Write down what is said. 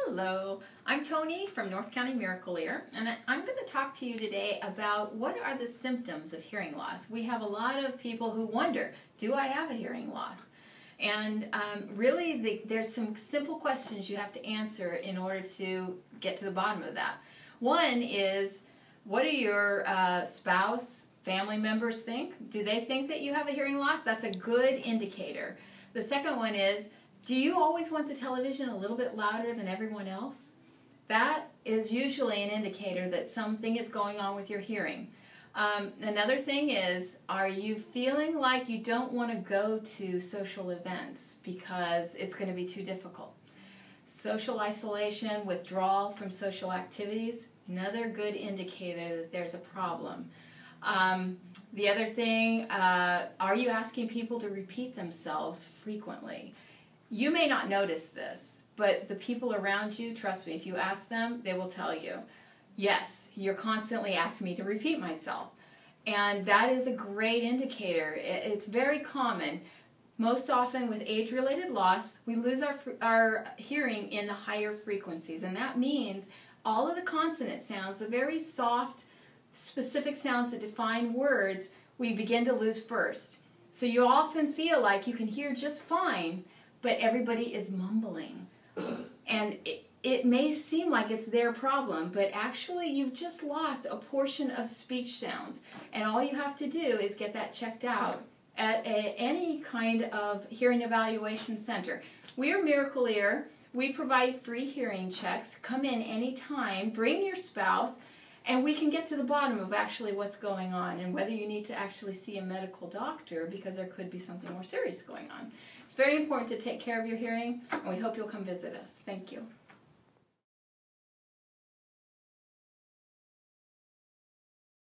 Hello, I'm Tony from North County Miracle Ear, and I'm going to talk to you today about what are the symptoms of hearing loss. We have a lot of people who wonder, do I have a hearing loss? And really, there's some simple questions you have to answer in order to get to the bottom of that. One is, what do your spouse, family members think? Do they think that you have a hearing loss? That's a good indicator. The second one is, do you always want the television a little bit louder than everyone else? That is usually an indicator that something is going on with your hearing. Another thing is, are you feeling like you don't want to go to social events because it's going to be too difficult? Social isolation, withdrawal from social activities, another good indicator that there's a problem. The other thing, are you asking people to repeat themselves frequently? You may not notice this, but the people around you, trust me, if you ask them, they will tell you, yes, you're constantly asking me to repeat myself. And that is a great indicator. It's very common. Most often with age-related loss, we lose our hearing in the higher frequencies. And that means all of the consonant sounds, the very soft, specific sounds that define words, we begin to lose first. So you often feel like you can hear just fine, but everybody is mumbling. And it may seem like it's their problem, but actually you've just lost a portion of speech sounds. And all you have to do is get that checked out at any kind of hearing evaluation center. We are Miracle Ear. We provide free hearing checks. Come in anytime, bring your spouse, and we can get to the bottom of actually what's going on and whether you need to actually see a medical doctor because there could be something more serious going on. It's very important to take care of your hearing, and we hope you'll come visit us. Thank you.